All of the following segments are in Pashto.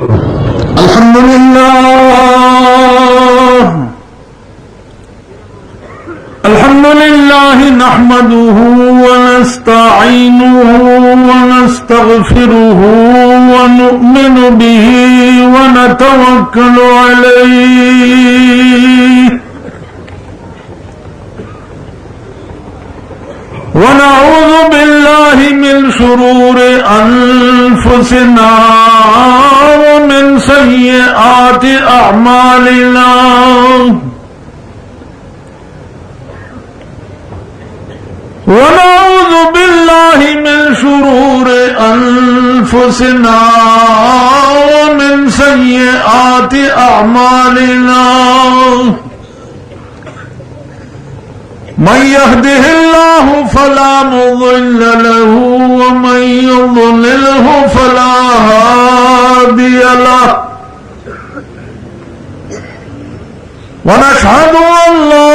अल्हम्दुलिल्लाह नहमदुहु व नस्तईनुहु व नस्तगफिरुहु व नु'मिनु बिही व नतवक्कलु अलैहि व नऊज़ु बिल्लाहि मिन शुरूरि अनफुसिना व मिन सय्यिआति अअमालिना वनऊज़ु बिल्लाहि मिन शुरूरि अनफुसिना व मिन सय्यिआति अअमालिना मन यहदिहिल्लाहु फला मुज़िल्ल लहु व मन युज़लिल्हु फला हादिय लहु व नशहदु अन ला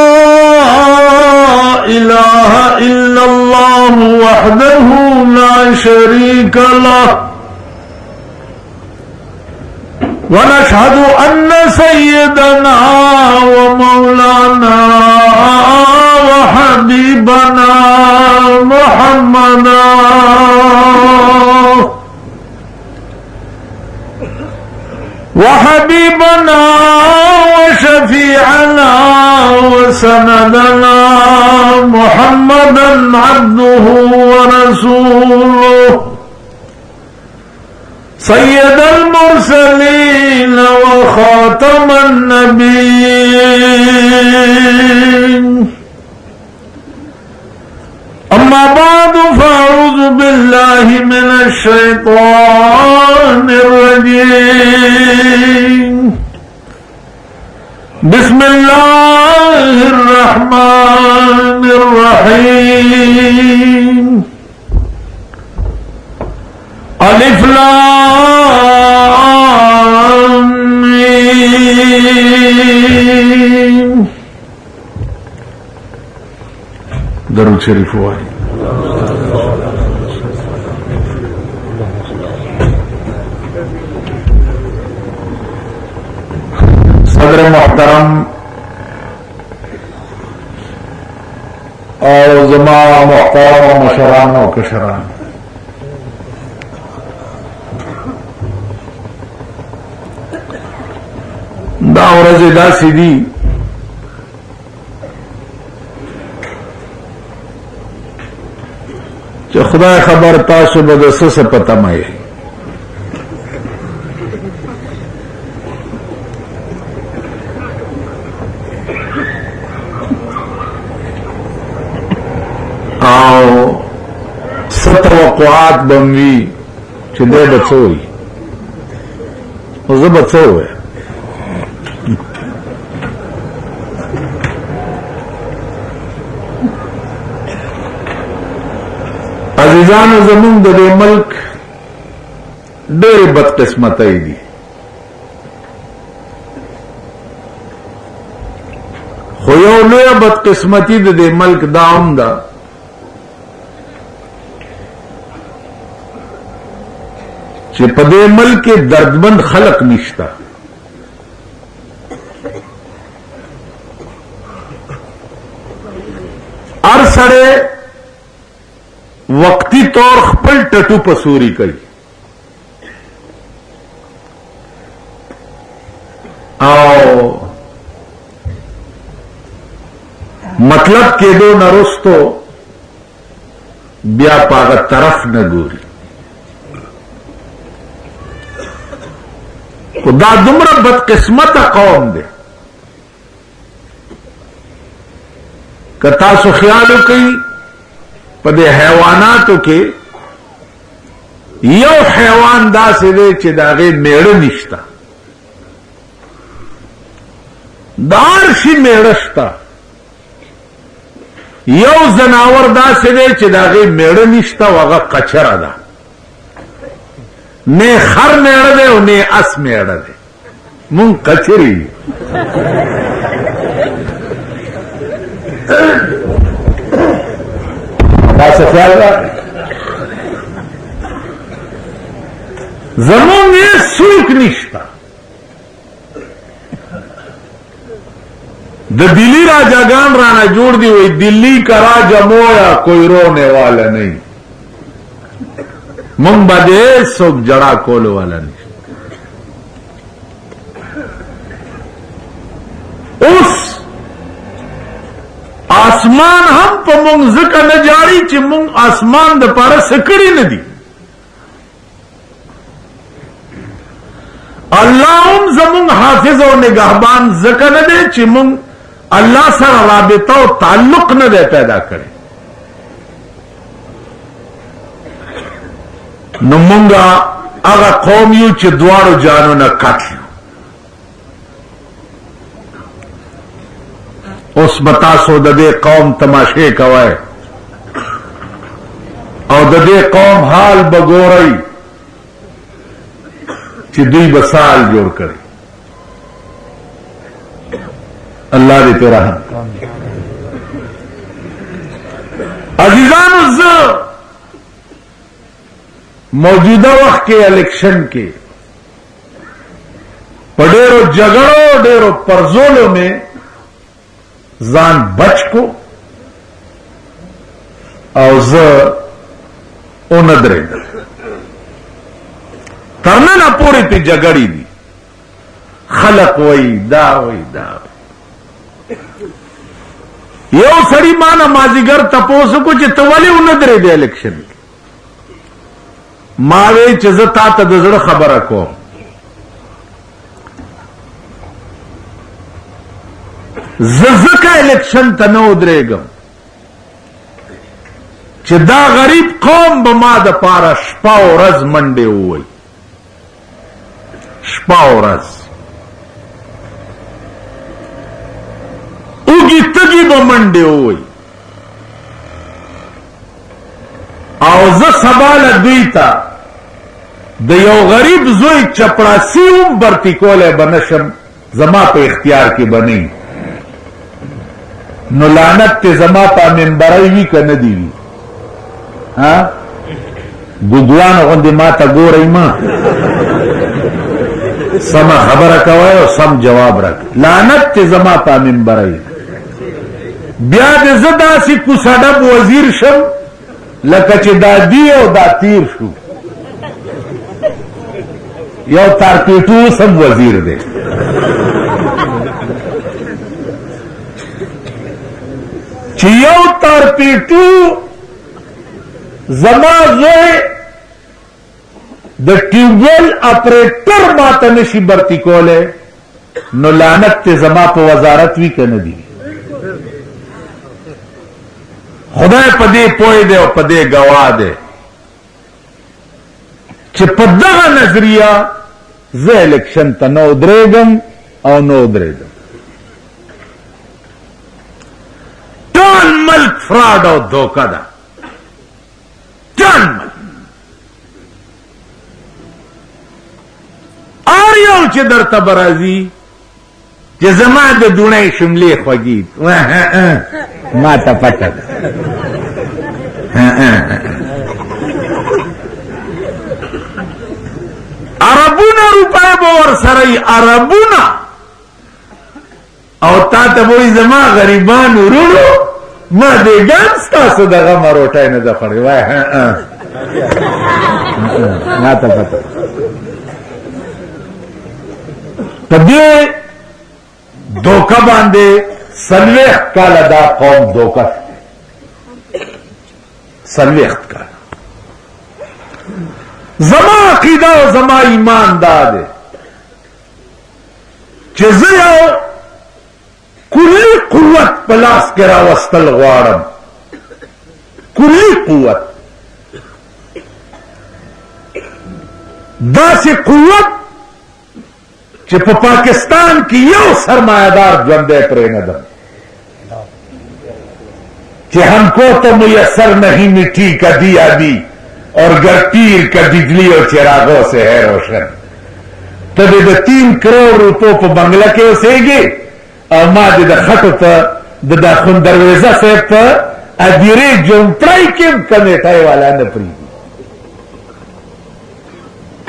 इलाहा इल्लल्लाहु वहदहु ला शरीक लहु व नशहदु अन्न सय्यदना व मौलाना व हबीबना मुहम्मदा व हबीबना व शफीअना व सनदना मुहम्मदन अब्दुहु व रसूलुहु सय्यदुल मुरसलीन व खातमन नबिय्यीन अम्मा बादु फ़अऊज़ु बिल्लाहि मिनश शैतानिर रजीम बिस्मिल्लाहिर रहमानिर रहीम अलिफ लाम मीम दरूद शरीफ हुआ है। सदर मोहतरम और जमा मोहतरम मशरान और कशरान, दावरज दा सीधी जो खुदा खबर तासु बदस से पता मई आओ सतवक़ुआत बमवी चिदे बचोई उसे बचो है अजीजान ज़मीन दे मुल्क ढेर बदकिस्मती दी। खुयो लोया बदकिस्मती दे मुल्क दाम दा कि पदे मुल्क के दर्दमंद खलक निश्ता अरसरे वक्ती तौर खपल टटू पसूरी कई आओ मतलब के दो न रुस्तो ब्या पागत तरफ न गोरी खुदा दुमरा बदकिस्मत कौम दे कता सो ख्याल कई पदे हैवानातों के यो हैवान दा से दे चिदागे मेड़ निश्ता दारशी मेड़स्ता यो जनावर दा से दे चिदागे मेड़ निश्ता वगा कचरा दा ने खर मेड़ दे ने अस मेड़ दे मुंह कचरी زمون یہ سوک نشتا دا دلی راجاگان رانا جوڑ دی ہوئی دلی کا راجا مویا کوئی رونے والا نہیں منگ بدے سوک جڑا کول والا نہیں اس آسمان ہم پا منگ ذکر نجاری چی منگ آسمان دا پارا سکڑی ندی اللہ ام زمون حافظ و نگہبان ذکر ندے چی منگ اللہ سر رابطہ و تعلق ندے پیدا کرے نمونگا اگا قومیو چی دوارو جانو نا کٹلیو اس بتاسو ددے قوم تماشے کوئے او ددے قوم حال بگورئی چی دوی بسال جوڑ کرے اللہ دے تیرا عزیزان الزر موجودہ وقت کے الیکشن کے پڑیرو جگڑو ڈیرو پرزولوں میں زان بچ کو او زر اوندرے کرنا نہ پوری پی جگڑی دی خلق وئی دا وئی دا یو سڑی مانا مازیگر تپوسو کو چی تولی اوندرے دے الیکشن کی ماوے چزتا تا دزر خبر کو ززکا الیکشن تا نو درے گم چی دا غریب قوم بما دا پارا شپا و رز منڈے ہوئی شپا و رز اوگی تگی بمنڈے ہوئی او ز سبال دویتا د یو غریب زوی چپڑاسی ام برتی کولے بنشم زما پہ اختیار کی بنی نو لعنت تے زما پا منبرائی وی کا ندی وی ہاں گدوان غندی ما تا گو رئی ما سم خبر کوئے و سم جواب رکھ لعنت تے زما پا منبرائی بیاد زدا سی کساڈب وزیر شم لکه چې دا دی او دا تیر شو یو تارپیټو سم وزیر دی چې یو تارپیټو زما زوی د ټیوبویل اپریټر ماته نشي برتی کوله نو لعنت ته زما په وزارت وی کنه دی خدای پدے پوئے دے اور پدے گواہ دے چھ پدغا نظریہ زہ الیکشن تا نو دریگم او نو دریگم ٹول ملک فراڈ او دھوکہ دا ٹول ملک آریو چھ در تبرازی چھ زمان دے دونائی شملی خوگید ما تا پتا عربونا روپائے بور سرائی عربونا او تا تا بوئی زمان غریبان رولو ما دے گان ستاسو دا غم روٹائی ندا خڑی ما تا پتا تا دے دھوکہ باندے سلویخت کالا دا قوم دھوکہ سلویخت کالا زما عقیدہ و زما ایمان دادے چیزیو کلی قوت پلاس کرا وستل غوارم کلی قوت دا سی قوت چی پا پاکستان کی یو سرمایدار جوندے پریندم کہ ہم کو تو میسر نہیں مٹی کا دیا دی اور گر پیر کا بجلی اور چراغوں سے ہے روشن تو دے 3 کروڑ روپوں پہ بنگلہ کے اسے گے اور ماں دے خط پہ دا خون درویزہ سے پہ ادیرے جمپڑائی کم کمیٹائی والا نپری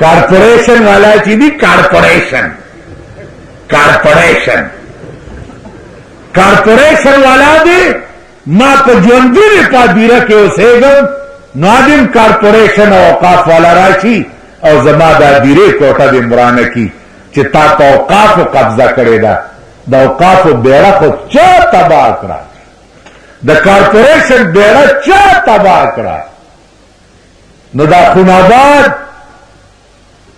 کارپوریشن والا چې دي کارپوریشن والا دی ما په ژوندونې پادیره کې اوسېږم نو ادم کارپوریشن او اوقاف والا راشي او زما دا دیرې کوټه دې مرانه کی چې تا په اوقافو قبضه کړې ده د اوقافو بیړه خو چا تباه کړه د کارپوریشن بیړه چا تباه کړه نو دا خوناباد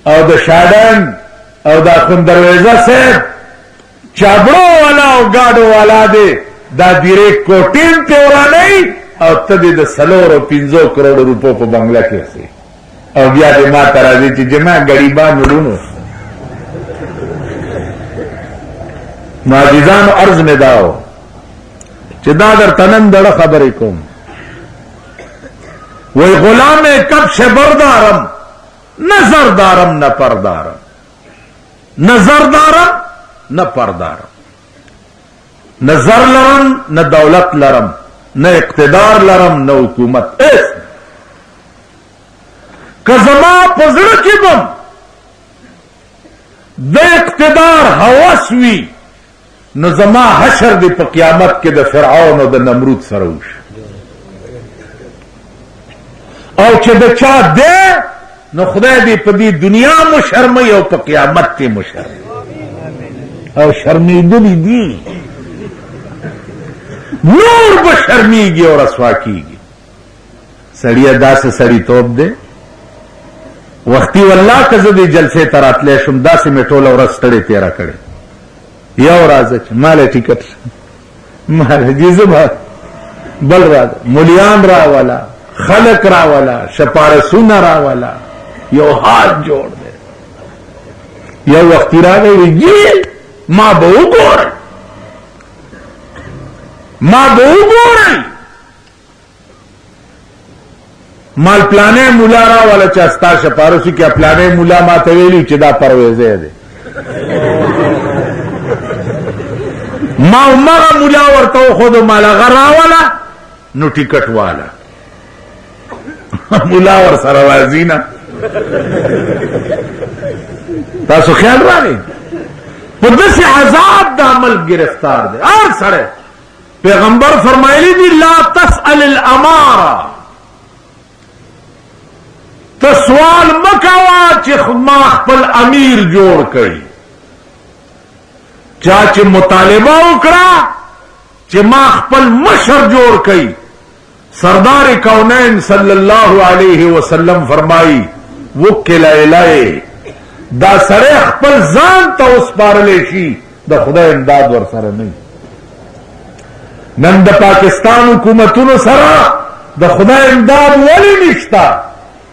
او د شاډن او دا خون درویزه صاحب چابړو والا او گاډو والا دی دا دیرې کوټین ته ورانئ او ته دې د 4-5 کروڑ روپو په بنگله کې اوسې او بیا دې ما ته راځي چې جما غریبان وړونو معجزانو عرض مې داو چې دا درته نن دړه خبرې کوم وی غلام کبش بردارم نظر دارم نه پردارم نظر دارم نه پردارم نظر لرم نه دولت لرم نه اقتدار لرم نه حکومت ایس که زما په زړه کې بم د اقتدار هوس وي نو زما حشر دی په قیامت کې د فرعون او د نمرود سره وشي او چې د چا دی نو خدای دې په دې دنیا مو شرمي او په قیامت کې مو شرمي او شرمېدلي دي نور به شرمېږي او رسوا کېږي سړیه داسې سړیتوب دی وختي والله که زه دې جلسې ته راتلی شم داسې مې ټوله ورځ ستړې تېره کړې یو راځه چې ماله ټیکټ ماله جیزه بل راځه مولیان راولا خلق راولا شپارسونه راولا یو حال جوړ دی یو وختي راغی جی ما به وګورئ مال پلانې مولا راولا چې ستا شپارسي کې پلانې مولا ما ته ویلي چې دا پرویزی دی ما همغه مولا ورته وښودو مال هغه راوله نو ټیکټ والا مولا ور سره راځي نه تاسو خیال راغی په داسې عذاب د عمل گرفتار دی هر سړی پیغمبر فرمایلی دی لا تسأل الاماره ته سوال مکوه چې ما خپل امیر جوړ کړي چا چې مطالبه وکړه چې ما خپل مشر جوړ کړي سردار کونین صلی الله علیه وسلم فرمائی وکل الیه دا سره خپل ځان ته وسپارلی شي د خدای امداد ور سره نه نن د پاکستان حکومتونو سره د خدای امداد ولی نشتا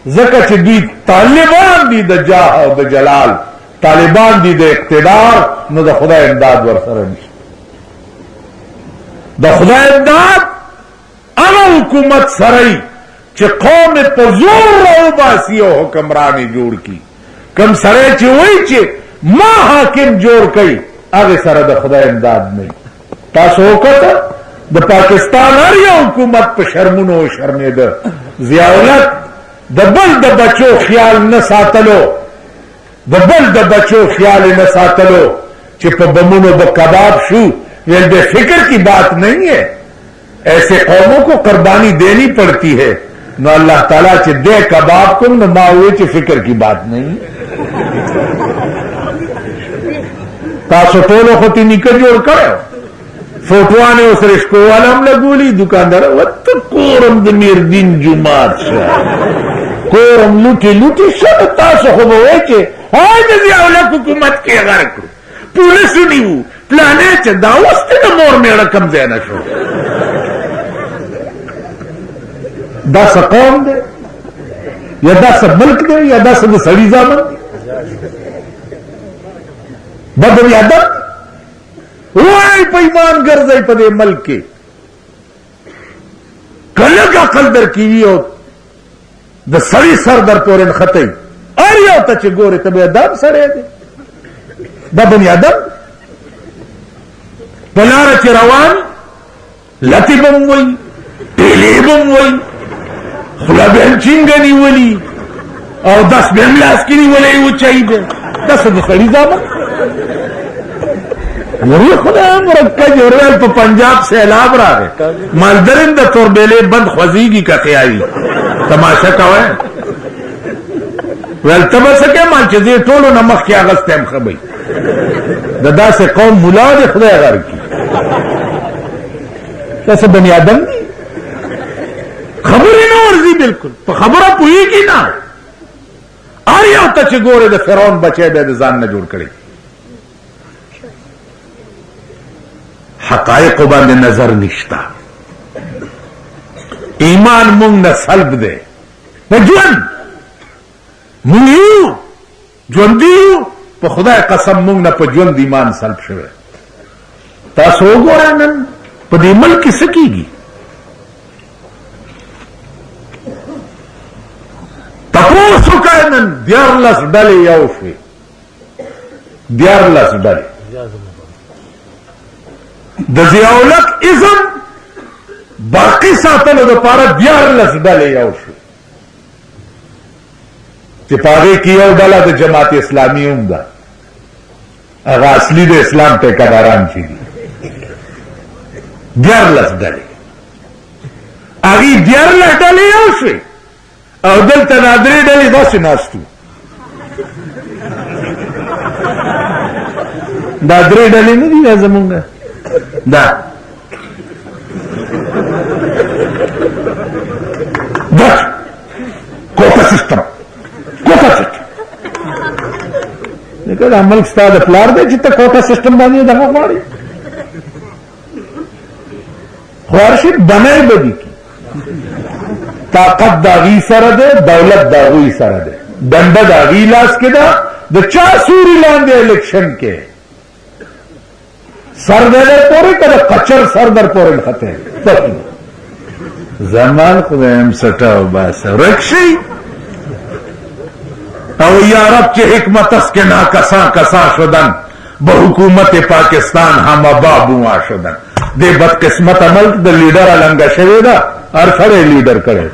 ځکه چې دوی طالبان دي د جاه او د جلال طالبان دي د اقتدار نو د خدای امداد ور سره نشته د خدای امداد هغه حکومت سره چې قوم په زور راوباسي او حکمراني جوړ کړي کم سره چې وایي چې ما حاکم جوړ کړي هغه سره د خدای امداد نه تاسو وکړه د پاکستان هر یو حکومت په شرمونو شرمېده ضیاءالحق د بل د بچو خیال نه ساتلو چې په بمونو به کباب شو یہ بے فکر کی بات نہیں ہے ایسے قوموں کو قربانی دینی پڑتی ہے نو اللہ تعالیٰ چھ دے کباب کم نو ما ہوئے چھ فکر کی بات نہیں تاسو ټولو خطی نکر جوڑ کرو فوٹوانے اس رشکو والا ہم لگولی دکاندار وقت کورم دمیر دین جماعت شا کورم لوٹی شب تاسو خوب ہوئے چھ آئی نزی اولک حکومت کے غرق کرو پولیسو نیو پلانے چھ داوستی نمور میڑا کم زینا شو دا سا قوم دے یا دا سا ملک دے یا دا سا دا سڑی زامن دے بدر یادم وائی پا ایمان گرزائی پا دے ملک کے کلک عقل در کیوی ہو دا سڑی سر در پورن خطائی آریا ہوتا چھ گورے تب ادام سڑے دے دا بنی آدم پلارا چھ روان لتی بم وئی پیلی بم وئی خلا بہن چنگنی ولی او 10 به املاس کې نیولې و چي دې داس د خړې ځامن وری خدای مرکه جوړل په پنجاب سیلاب راغی مالدرن د توربېلې بند خوځيږي کا خیالي تماشا کوي ول تبسکه ما چې دې ټولو نمخ کې اغستم خبي د داسې قوم مولا دې خدای غر کی تاسو بنی آدم دي خبرې نه ورځي بالکل په خبره پوهیږي نه ار یو ته چې ګوره د فرعون بچی به د ځان نه جوړ کړي حقایق باندې نظر نشتا ایمان مونږ نه سلب دی په ژوند مونږ یو ژوند یو په خدای قسم مونږ نه په ژوند ایمان سلب شوی تاسو وګورئ نن په دې ملک کې څه کېږي تاسو کوئ نن 14 ډلې یو شوې 14 ډلې د ضیاءالحق ازم باقی ساتلو دپاره 14 ډلې یو شوې چې په هغې کې یو ډله د جماعت اسلامي هم ده هغه اصلي د اسلام ټیکهداران چې دي 14 ډلې هغې 14 ډلې یو شوې او دلته نادرې ډلې داسې ناستو دا درې ډلې نه دي دا زمونږ دا بس کوټه سیستم کوټه سیستم لکه دا ملک ستا د پلار دی چې ته کوټه سیستم باندې دغه غواړې خوارشي بنای بدي کی طاقت دا غي سره ده دولت دا غوي سره ده دنده دا غي لاس کې ده د چا سوري لاندې الیکشن کې سر در پورې کړه قچر سر در پورې خطه زمان خدایم سټاو بس رکشي او یا رب چې حکمت اس کے ناکساں کساں شدن به حکومت پاکستان هم بابو شدن دې بدقسمت عمل د لیډر النګ شوی دا هر سره لیډر کړي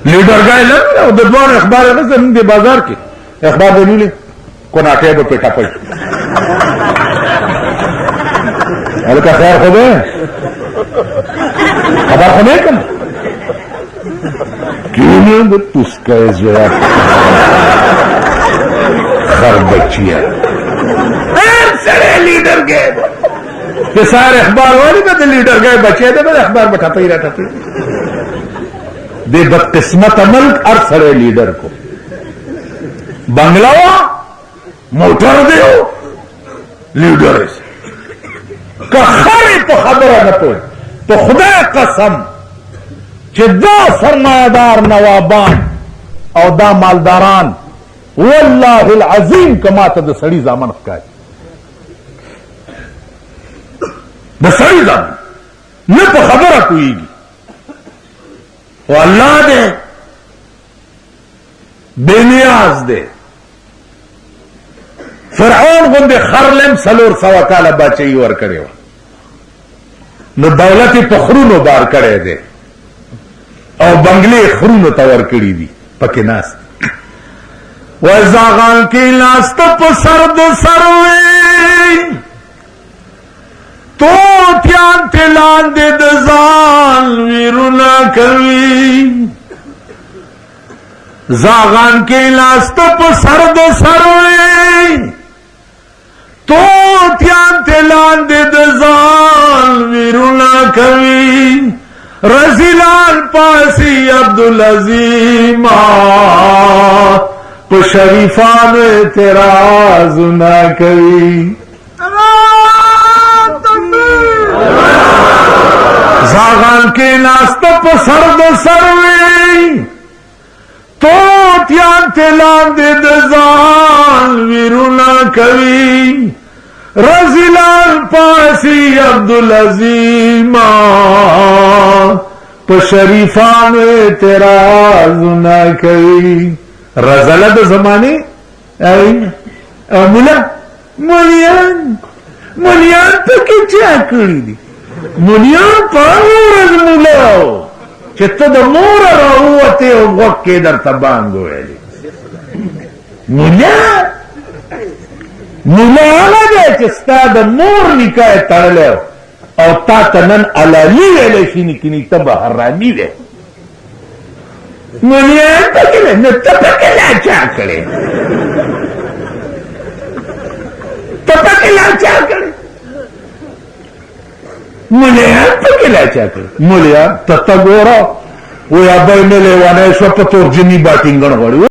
لیډر ګایل او د دوه اخبار غزن د بازار کې اخبار ونیولې کناټه به پټا پټ الکه خیر خو به خبر خو نه کوم کیونه د پوسکای زړه خر بچیا هر سره لیډر ګای کہ سار اخبار والی میں لیڈر گئے بچے دے میں اخبار بٹھا پہ ہی رہتا تھا دے بدقسمت ملک ارسرے لیڈر کو بنگلہ موٹر دے لیڈر کا خری تو خبر نہ پوئے تو خدا قسم کہ دا سرمایدار نوابان او دا مالداران واللہ العظیم کما تا دا سڑی زامن خکای د سړي ځان نه په خبره کويږي او الله دې بے نیاز دې فرعون غوندې خرلم 400 کاله بچي ور کړو نو دولت په خرونو بار کړي دي او بنگلې خرونو ته ور کړی دي پکې ناس وزاغان کې لاست په سر د سروي تو تیان تلان دے دزان ویرونا کوي زاغان کے لاست پا سرد سروی تو تیان تلان دے دزان ویرونا کوي رزیلان پاسی عبدالعظیم پا شریفان اعتراض نہ کوي زاغان کے ناست پا سرد سروی تو تیان تلان دے دزان ویرونا کوي رزیلان پاسی عبدالعظیم پا شریفان اعتراض نہ کوي رزلہ دا زمانے مولا مولیان پا کی چاہ کری دی مولیان پا ورز مولاو چې ته د مور راووتې او غوږ کې درته بانګ وویلې. مولا هغه دی چې ستا د مور نکاح یې تړلی او تا ته نن علالي ویلی شي نکني ته به حرامي وی. مولیان پکې دی نو ته پکې لاچا کړې، ته پکې لاچا کړې، مولیان پکې لاچا کړې. مولیان ته ته ګوره وی ابۍ مې لیونی شوه په تورجني باټینګڼ غواړي.